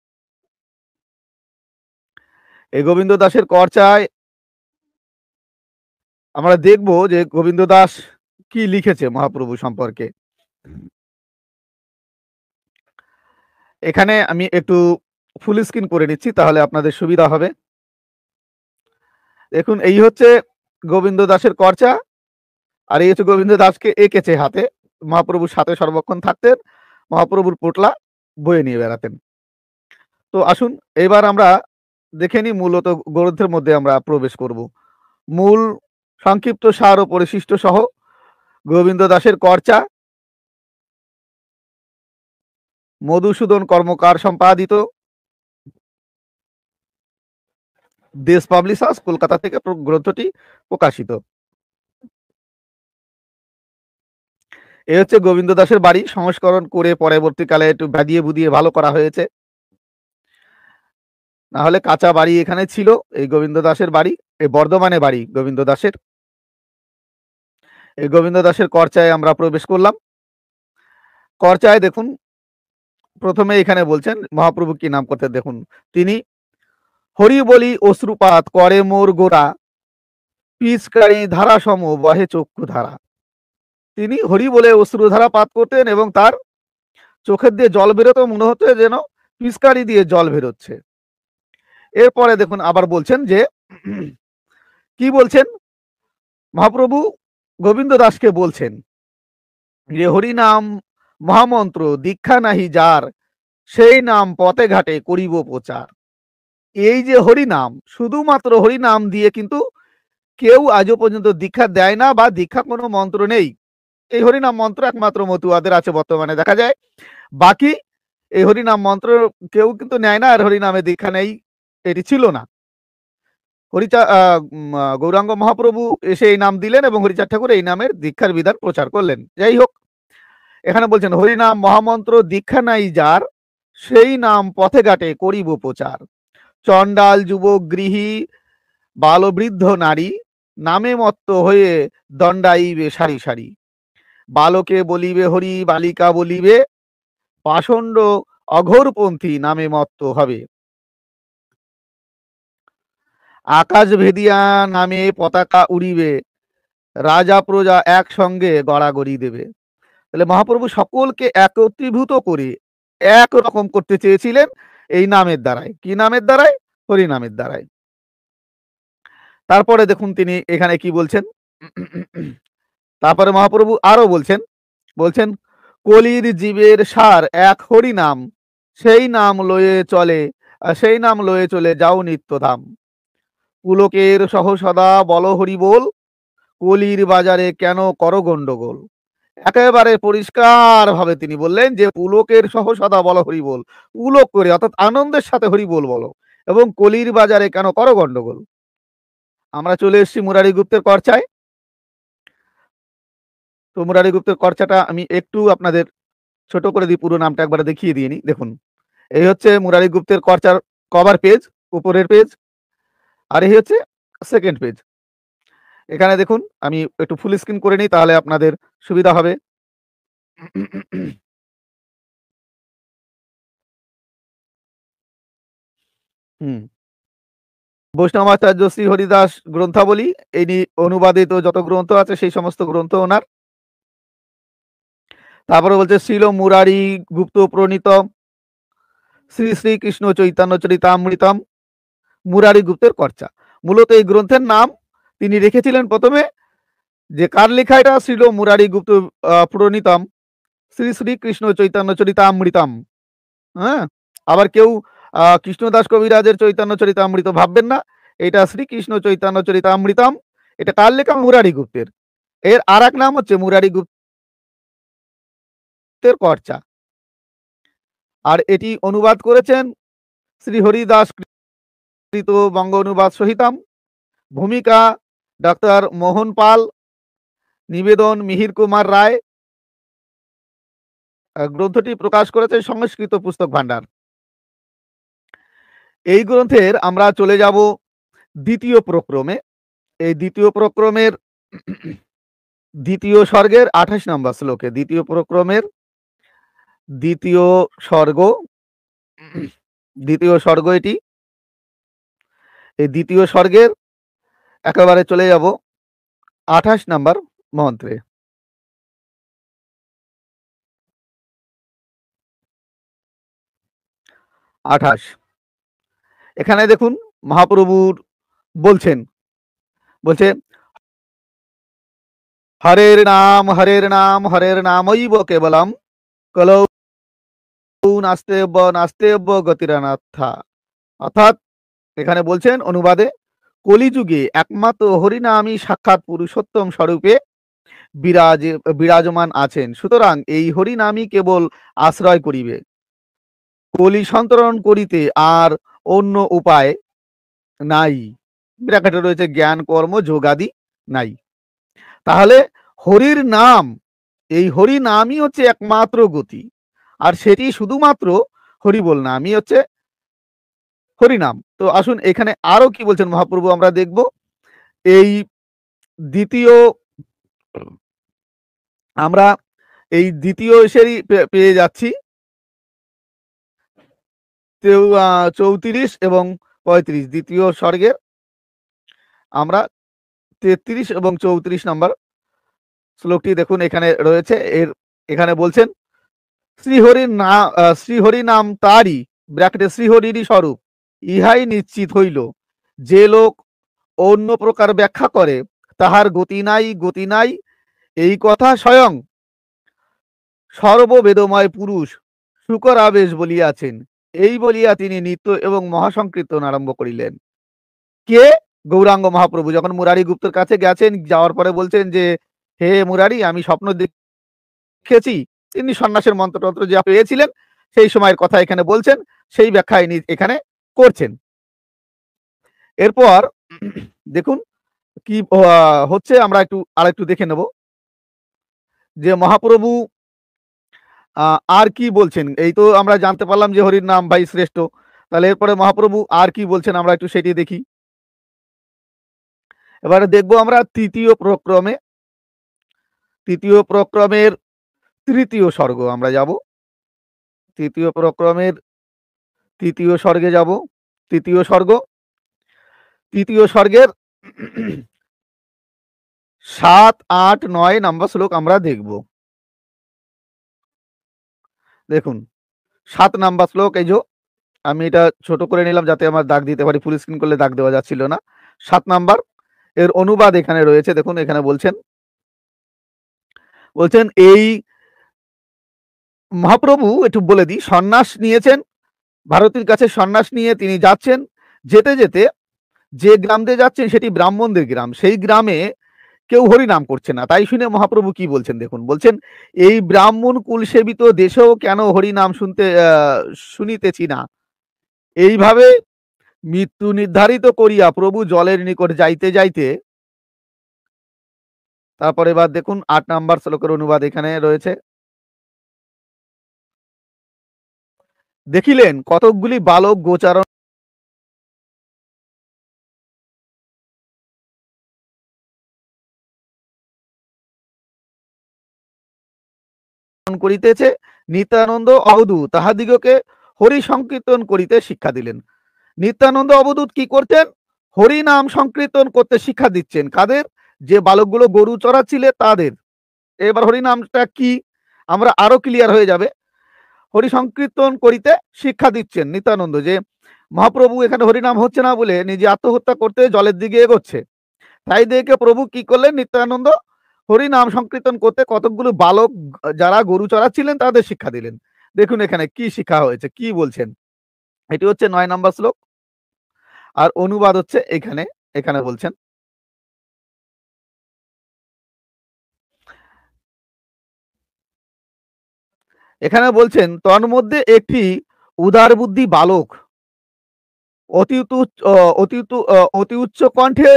এই গোবিন্দ দাসের করচায় আমরা দেখব যে গোবিন্দ দাস কি লিখেছে মহাপ্রভু সম্পর্কে। এখানে আমি একটু ফুল স্ক্রিন করে নিচ্ছি, তাহলে আপনাদের সুবিধা হবে। দেখুন, এই হচ্ছে গোবিন্দ দাসের করচা, আর এই হচ্ছে গোবিন্দ দাসকে এঁকেছে হাতে। মহাপ্রভুর সাথে সর্বক্ষণ থাকতেন, মহাপ্রভুর পোটলা বয়ে নিয়ে বেড়াতেন। তো আসুন এবার আমরা দেখে নিই, মূলত গ্রন্থের মধ্যে আমরা প্রবেশ করব। মূল সংক্ষিপ্ত সার ও পরিশিষ্ট সহ গোবিন্দ দাসের করচা, মধুসূদন কর্মকার সম্পাদিত, দেশ পাবলিশার্স, কলকাতা থেকে গ্রন্থটি প্রকাশিত। এ হচ্ছে গোবিন্দ দাসের বাড়ি, সংস্করণ করে পরবর্তীকালে একটু বাদিয়ে বুদিয়ে ভালো করা হয়েছে, না হলে কাঁচা বাড়ি এখানে ছিল। এই গোবিন্দ দাসের বাড়ি, এই বর্ধমানে বাড়ি গোবিন্দ দাসের। এই গোবিন্দ দাসের করচায় আমরা প্রবেশ করলাম। করচায় দেখুন, প্রথমে এখানে বলছেন মহাপ্রভু কি নাম করতে, দেখুন, তিনি হরি বলি অশ্রুপাত করে মোর গোরা, পিচকারি ধারা সম বহে চক্ষু ধারা। তিনি হরি বলে অশ্রুধারা পাত করতেন এবং তার চোখের দিয়ে জল বেরোতো, মনে হতো যেন পিচকারি দিয়ে জল বেরোচ্ছে। এরপরে দেখুন আবার বলছেন যে কি বলছেন, মহাপ্রভু গোবিন্দ দাসকে বলছেন যে হরি নাম মহামন্ত্র দীক্ষা নাহি যার, সেই নাম পথে ঘাটে করিব প্রচার। এই যে হরি নাম, শুধুমাত্র হরি নাম দিয়ে কিন্তু কেউ আজও পর্যন্ত দীক্ষা দেয় না, বা দীক্ষা কোনো মন্ত্র নেই। এই হরিনাম মন্ত্র একমাত্র মতুয়াদের আছে বর্তমানে দেখা যায়। বাকি এই হরিনাম মন্ত্র কেউ কিন্তু নেয় না, আর হরিনামে দীক্ষা নেই, এটি ছিল না। গৌরাঙ্গ মহাপ্রভু এসে এই নাম দিলেন এবং হরিচাঁদ ঠাকুর এই নামের দীক্ষার বিধান প্রচার করলেন। যাই হোক, এখানে বলছেন হরিনাম মহামন্ত্র দীক্ষা নাই যার, সেই নাম পথে ঘাটে করিব প্রচার। চণ্ডাল যুবক গৃহী বালবৃদ্ধ নারী, নামে মত্ত হয়ে দণ্ডাইবে সারি সারি। বালকে বলিবে হরি, বালিকা বলিবে পাষণ্ড, অঘোরপন্থী নামে মত্ত হবে। আকাশ ভেদিয়া নামে পতাকা উড়িবে, রাজা প্রজা একসঙ্গে গড়াগড়ি দেবে। তাহলে মহাপ্রভু সকলকে একত্রীভূত করে একরকম করতে চেয়েছিলেন এই নামের দ্বারাই। কি নামের দ্বারাই? হরি নামের দ্বারাই। তারপরে দেখুন তিনি এখানে কি বলছেন। তারপরে মহাপ্রভু আরো বলছেন কলির জীবের সার এক হরি নাম, সেই নাম লয়ে চলে সেই নাম লয়ে চলে যাও নিত্যধাম। পুলকের সহ সদা বল হরি বল, কলির বাজারে কেন করো গন্ডগোল। একেবারে পরিষ্কারভাবে তিনি বললেন যে পুলকের সহ সদা বল হরি বল, পুলক করে অর্থাৎ আনন্দের সাথে হরি বল বলো, এবং কলির বাজারে কেন করো গন্ডগোল। আমরা চলে এসেছি মুরারি গুপ্তের কর্চায়। তো মুরারি গুপ্তের কর্চাটা আমি একটু আপনাদের ছোট করে দিই, পুরো নামটা একবার দেখিয়ে দিয়ে নি। দেখুন, এই হচ্ছে মুরারি গুপ্তের কর্চার কভার পেজ, উপরের পেজ, আর এই হচ্ছে সেকেন্ড পেজ। এখানে দেখুন, আমি একটু ফুল স্ক্রিন করে নিই, তাহলে আপনাদের সুবিধা হবে। বৈষ্ণবাচার্য শ্রী হরিদাস গ্রন্থাবলী, এই অনুবাদিত যত গ্রন্থ আছে সেই সমস্ত গ্রন্থ ওনার। তারপরে বলছে শ্রীল মুরারি গুপ্ত প্রণীত শ্রী শ্রী কৃষ্ণ চৈতন্য চরিতামৃতম, মুরারি গুপ্তের কর্চা। মূলত এই গ্রন্থের নাম তিনি রেখেছিলেন প্রথমে, যে কার লেখা এটা, শ্রীল মুরারি গুপ্ত প্রণীতম শ্রী শ্রী কৃষ্ণ চৈতন্য চরিতামৃতম। হ্যাঁ, আবার কেউ কৃষ্ণদাস কবিরাজের চৈতন্য চরিতামৃত ভাববেন না, এটা শ্রীকৃষ্ণ চৈতন্য চরিতামৃতম। এটা কার লেখা? মুরারি গুপ্তের। এর আর এক নাম হচ্ছে মুরারি গুপ্তের কর্চা। আর এটি অনুবাদ করেছেন শ্রী হরিদাস কৃত বঙ্গ অনুবাদ সহিতাম, ভূমিকা ডক্টর মোহন পাল, নিবেদন মিহির কুমার রায়। গ্রন্থটি প্রকাশ করেছে সংস্কৃত পুস্তক ভান্ডার। এই গ্রন্থের আমরা চলে যাব দ্বিতীয় প্রক্রমে। এই দ্বিতীয় প্রক্রমের দ্বিতীয় স্বর্গের 28 নম্বর শ্লোকে, দ্বিতীয় প্রক্রমের দ্বিতীয় স্বর্গ, দ্বিতীয় স্বর্গ এটি। এই দ্বিতীয় স্বর্গের একেবারে চলে যাব 28 নম্বর মন্ত্রে। আঠাশ, এখানে দেখুন মহাপ্রভুর বলছেন, বলছে হরের নাম হরের নাম হরের নামৈব কেবলম কলৌ নাস্তেব্য নাস্তেব্য গতিরানাথা। অর্থাৎ এখানে বলছেন অনুবাদে, কলিযুগে একমাত্র হরিনামই সাক্ষাৎ পুরুষোত্তম স্বরূপে বিরাজমান আছেন, সুতরাং এই হরিনামই কেবল আশ্রয় করিবে, কলি সন্তরণ করিতে আর অন্য উপায় নাই। ব্র্যাকেটে রয়েছে জ্ঞান কর্ম যোগাদি নাই। তাহলে হরির নাম, এই হরি নামই হচ্ছে একমাত্র গতি, আর সেটি শুধুমাত্র হরিবোল নামই হচ্ছে হরিনাম। তো আসুন এখানে আরো কি বলছেন মহাপ্রভু আমরা দেখব। এই দ্বিতীয়, আমরা এই দ্বিতীয় এসেরই পেয়ে যাচ্ছি 34 এবং 35, দ্বিতীয় স্বর্গের আমরা 33 এবং 34 নম্বর শ্লোকটি দেখুন এখানে রয়েছে। এখানে বলছেন শ্রীহরি নাম তারই, ব্র্যাকেটে শ্রীহরিরই স্বরূপ, ইহাই নিশ্চিত হইল, যে লোক অন্য প্রকার ব্যাখ্যা করে তাহার গতি নাই, গতি নাই, এই কথা স্বয়ং সর্ববেদময় পুরুষ শুকর আবেশ বলিয়াছেন। এই বলিয়া তিনি নিত্য এবং মহাসংকীর্তন আরম্ভ করিলেন। কে? গৌরাঙ্গ মহাপ্রভু যখন মুরারি গুপ্তের কাছে গেছেন, যাওয়ার পরে বলছেন যে হে মুরারি, আমি স্বপ্ন দেখেছি। তিনি সন্ন্যাসের মন্ত্রতন্ত্র যা পেয়েছিলেন সেই সময়ের কথা এখানে বলছেন, সেই ব্যাখ্যা এখানে করছেন। এরপর দেখুন কি হচ্ছে, আমরা আরেকটু দেখে নেব যে মহাপ্রভু আর কি বলছেন। এই তো আমরা জানতে পারলাম যে হরির নাম ভাই শ্রেষ্ঠ, তাহলে এরপরে মহাপ্রভু আর কি বলছেন আমরা একটু সেটি দেখি। এবারে দেখবো আমরা তৃতীয় প্রক্রমে, তৃতীয় প্রক্রমের তৃতীয় স্বর্গ আমরা যাব, তৃতীয় প্রক্রমের তৃতীয় স্বর্গে যাব। তৃতীয় স্বর্গ, তৃতীয় স্বর্গের 7, 8, 9 নম্বর শ্লোক আমরা দেখব। দেখুন 7 নাম্বার শ্লোক, এই যে আমি এটা ছোট করে নিলাম যাতে আমার দাগ দিতে পারি, ফুল স্ক্রিন করলে দাগ দেওয়া যাচ্ছিল না। 7 নাম্বার এর অনুবাদ এখানে রয়েছে, দেখুন এখানে বলছেন এই মহাপ্রভু একটু বলে দিই, সন্ন্যাস নিয়েছেন ভারতীর কাছে সন্ন্যাস নিয়ে তিনি যাচ্ছেন। যেতে যেতে যে গ্রাম দিয়ে যাচ্ছেন সেটি ব্রাহ্মণদের গ্রাম। সেই গ্রামে কেউ হরিনাম করছে না। তাই শুনে মহাপ্রভু কি বলছেন দেখুন। বলছেন, "এই ব্রাহ্মণ কুলসেবিত দেশেও কেন হরিনাম শুনিতেছি না?" এইভাবে মৃত্যু নির্ধারিত করিয়া প্রভু জলের নিকট যাইতে যাইতে, তারপর এবার দেখুন ৮ নাম্বার শ্লোকের অনুবাদ এখানে রয়েছে। দেখিলেন কতকগুলি বালক গোচারণ করিতেছে, নিত্যানন্দ অবধূত তাহাদিগকে হরি সংকীর্তন করিতে শিক্ষা দিলেন। নিত্যানন্দ অবধূত কি করতেন? হরি নাম সংকীর্তন করতে শিক্ষা দিচ্ছেন। কাদের? যে বালকগুলো গরু চড়াচ্ছিলে তাদের। এবার হরি নামটা কি? আমরা আরো ক্লিয়ার হয়ে যাবে। হরি সংকীর্তন করিতে শিক্ষা দিচ্ছেন নিত্যানন্দ, যে মহাপ্রভু এখানে হরিনাম হচ্ছে না বলে নিজে আত্মহত্যা করতে জলের দিকে এগোচ্ছে। তাই দেখে প্রভু কি করলেন? নিত্যানন্দ হরি নাম সংকীর্তন করতে কতকগুলো বালক যারা গরু চড়াচ্ছিলেন তাদের শিক্ষা দিলেন। দেখুন এখানে কি শিক্ষা হয়েছে, কি বলছেন। এটি হচ্ছে ৯ নাম্বার শ্লোক। আর অনুবাদ হচ্ছে এখানে, এখানে বলছেন। এখানে বলছেন, তন্মধ্যে একটি উদার বুদ্ধি বালক অতি উচ্চ অতি উচ্চ কণ্ঠে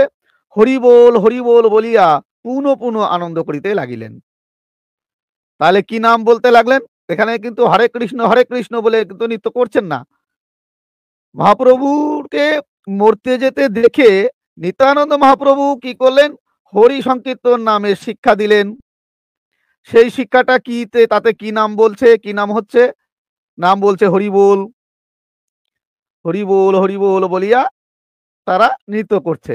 হরি বল বলিয়া পুনঃ পুনঃ আনন্দ করিতে লাগিলেন। তাহলে কি নাম বলতে লাগলেন? এখানে কিন্তু হরে কৃষ্ণ বলে কিন্তু নৃত্য করছেন না। মহাপ্রভুকে মরতে যেতে দেখে নিত্যানন্দ মহাপ্রভু কি করলেন? হরি সংকীর্তন নামে শিক্ষা দিলেন। সেই শিক্ষাটা কি, তাতে কি নাম বলছে, কি নাম হচ্ছে? নাম বলছে হরি বল বলিয়া তারা নৃত্য করছে।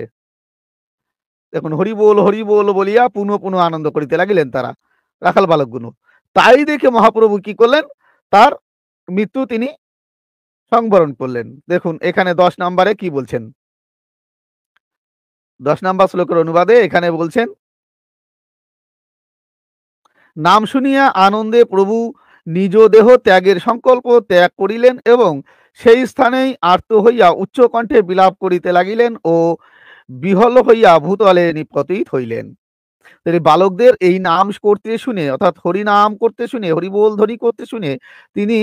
দেখুন, হরি বল বলিয়া পুনঃ পুনঃ আনন্দ করিতে লাগিলেন তারা, রাখাল বালকগুলো। তাই দেখে মহাপ্রভু কি করলেন? তার মৃত্যু তিনি সংবরণ করলেন। দেখুন এখানে ১০ নাম্বারে কি বলছেন। ১০ নাম্বার শ্লোকের অনুবাদে এখানে বলছেন, নাম শুনিয়া আনন্দে প্রভু নিজ দেহ ত্যাগের সংকল্প ত্যাগ করিলেন এবং সেই স্থানেই আর্ত হইয়া উচ্চ কণ্ঠে বিলাপ করিতে লাগিলেন ও বিহল হইয়া ভূতলে নিপতিত হইলেন। তাহলে বালকদের এই নাম করতে শুনে, অর্থাৎ হরিনাম করতে শুনে, হরিবোল ধ্বনি করতে শুনে তিনি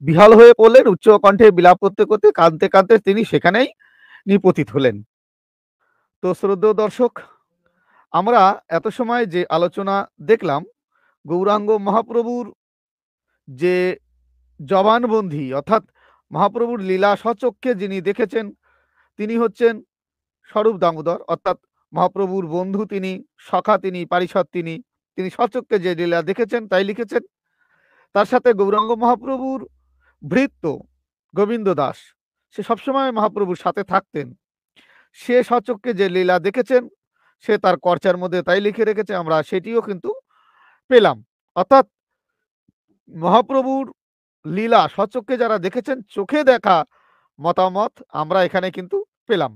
বিহল হয়ে পড়লেন। উচ্চ কণ্ঠে বিলাপ করতে করতে, কাঁদতে কাঁদতে তিনি সেখানেই নিপতিত হলেন। তো শ্রদ্ধেয় দর্শক, আমরা এত সময় যে আলোচনা দেখলাম গৌরাঙ্গ মহাপ্রভুর যে জবানবন্দি, অর্থাৎ মহাপ্রভুর লীলা স্বচক্ষে যিনি দেখেছেন তিনি হচ্ছেন স্বরূপ দামোদর, অর্থাৎ মহাপ্রভুর বন্ধু তিনি, সখা তিনি, পারিষদ তিনি। তিনি স্বচক্ষে যে লীলা দেখেছেন তাই লিখেছেন। তার সাথে গৌরাঙ্গ মহাপ্রভুর ভৃত্য গোবিন্দ দাস, সে সবসময় মহাপ্রভুর সাথে থাকতেন। সে স্বচক্ষে যে লীলা দেখেছেন সে তার কর্চার মধ্যে তাই লিখে রেখেছে, আমরা সেটিও কিন্তু পেলাম। অর্থাৎ মহাপ্রভুর লীলা স্বচক্ষে যারা দেখেছেন, চোখে দেখা মতামত আমরা এখানে কিন্তু পেলাম।